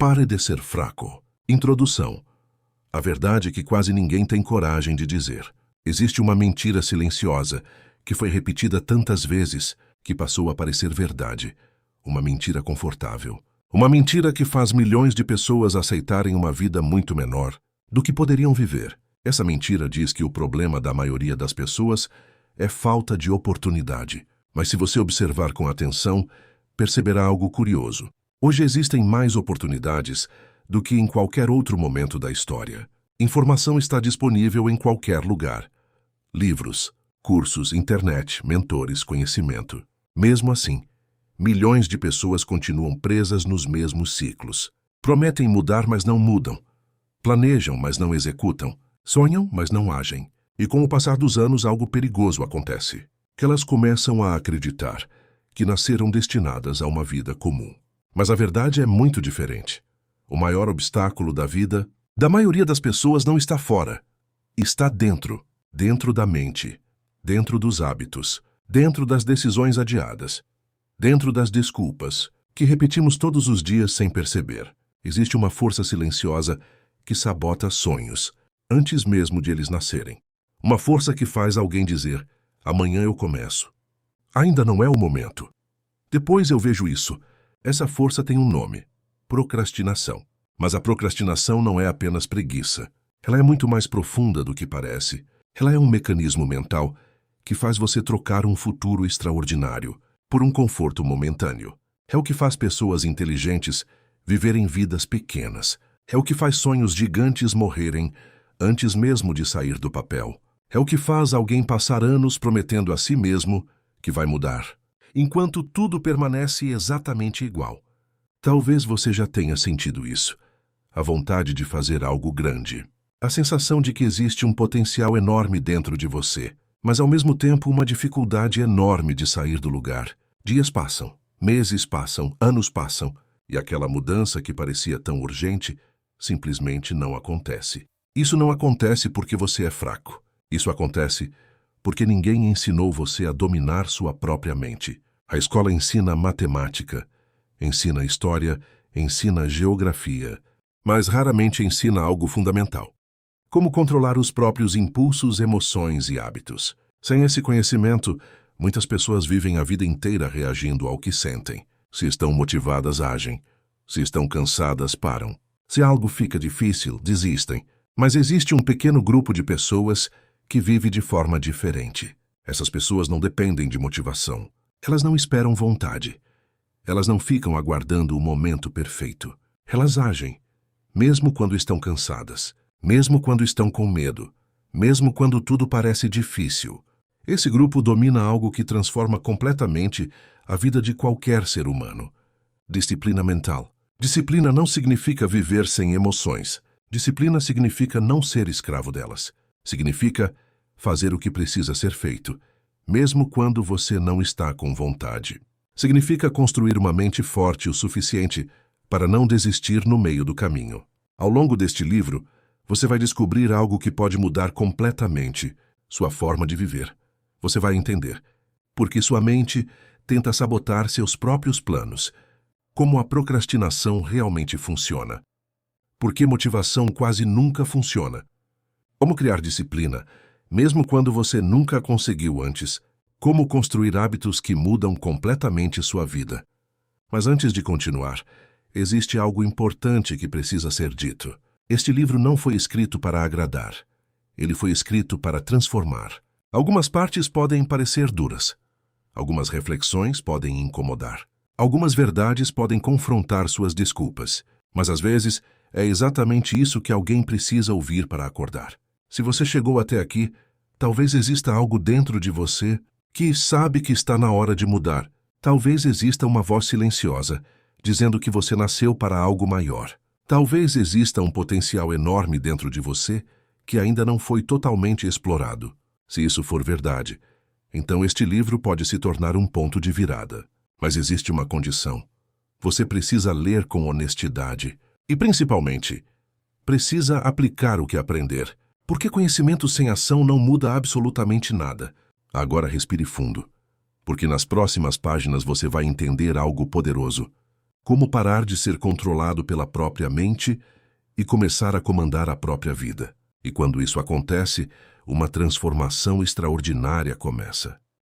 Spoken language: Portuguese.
Pare de ser fraco. Introdução. A verdade que quase ninguém tem coragem de dizer. Existe uma mentira silenciosa que foi repetida tantas vezes que passou a parecer verdade. Uma mentira confortável. Uma mentira que faz milhões de pessoas aceitarem uma vida muito menor do que poderiam viver. Essa mentira diz que o problema da maioria das pessoas é falta de oportunidade. Mas se você observar com atenção, perceberá algo curioso. Hoje existem mais oportunidades do que em qualquer outro momento da história. Informação está disponível em qualquer lugar. Livros, cursos, internet, mentores, conhecimento. Mesmo assim, milhões de pessoas continuam presas nos mesmos ciclos. Prometem mudar, mas não mudam. Planejam, mas não executam. Sonham, mas não agem. E com o passar dos anos, algo perigoso acontece. Que elas começam a acreditar que nasceram destinadas a uma vida comum. Mas a verdade é muito diferente. O maior obstáculo da vida da maioria das pessoas não está fora. Está dentro. Dentro da mente. Dentro dos hábitos. Dentro das decisões adiadas. Dentro das desculpas, que repetimos todos os dias sem perceber. Existe uma força silenciosa que sabota sonhos, antes mesmo de eles nascerem. Uma força que faz alguém dizer, amanhã eu começo. Ainda não é o momento. Depois eu vejo isso. Essa força tem um nome, procrastinação. Mas a procrastinação não é apenas preguiça. Ela é muito mais profunda do que parece. Ela é um mecanismo mental que faz você trocar um futuro extraordinário por um conforto momentâneo. É o que faz pessoas inteligentes viverem vidas pequenas. É o que faz sonhos gigantes morrerem antes mesmo de sair do papel. É o que faz alguém passar anos prometendo a si mesmo que vai mudar, enquanto tudo permanece exatamente igual. Talvez você já tenha sentido isso. A vontade de fazer algo grande. A sensação de que existe um potencial enorme dentro de você, mas ao mesmo tempo uma dificuldade enorme de sair do lugar. Dias passam, meses passam, anos passam, e aquela mudança que parecia tão urgente simplesmente não acontece. Isso não acontece porque você é fraco. Isso acontece porque ninguém ensinou você a dominar sua própria mente. A escola ensina matemática, ensina história, ensina geografia, mas raramente ensina algo fundamental. Como controlar os próprios impulsos, emoções e hábitos. Sem esse conhecimento, muitas pessoas vivem a vida inteira reagindo ao que sentem. Se estão motivadas, agem. Se estão cansadas, param. Se algo fica difícil, desistem. Mas existe um pequeno grupo de pessoas que vive de forma diferente. Essas pessoas não dependem de motivação. Elas não esperam vontade. Elas não ficam aguardando o momento perfeito. Elas agem, mesmo quando estão cansadas, mesmo quando estão com medo, mesmo quando tudo parece difícil. Esse grupo domina algo que transforma completamente a vida de qualquer ser humano. Disciplina mental. Disciplina não significa viver sem emoções. Disciplina significa não ser escravo delas. Significa fazer o que precisa ser feito, mesmo quando você não está com vontade. Significa construir uma mente forte o suficiente para não desistir no meio do caminho. Ao longo deste livro, você vai descobrir algo que pode mudar completamente sua forma de viver. Você vai entender porque sua mente tenta sabotar seus próprios planos, como a procrastinação realmente funciona. Por que motivação quase nunca funciona? Como criar disciplina, mesmo quando você nunca a conseguiu antes? Como construir hábitos que mudam completamente sua vida? Mas antes de continuar, existe algo importante que precisa ser dito. Este livro não foi escrito para agradar. Ele foi escrito para transformar. Algumas partes podem parecer duras. Algumas reflexões podem incomodar. Algumas verdades podem confrontar suas desculpas. Mas às vezes, é exatamente isso que alguém precisa ouvir para acordar. Se você chegou até aqui, talvez exista algo dentro de você que sabe que está na hora de mudar. Talvez exista uma voz silenciosa, dizendo que você nasceu para algo maior. Talvez exista um potencial enorme dentro de você que ainda não foi totalmente explorado. Se isso for verdade, então este livro pode se tornar um ponto de virada. Mas existe uma condição. Você precisa ler com honestidade e, principalmente, precisa aplicar o que aprender. Porque conhecimento sem ação não muda absolutamente nada. Agora respire fundo, porque nas próximas páginas você vai entender algo poderoso. Como parar de ser controlado pela própria mente e começar a comandar a própria vida. E quando isso acontece, uma transformação extraordinária começa.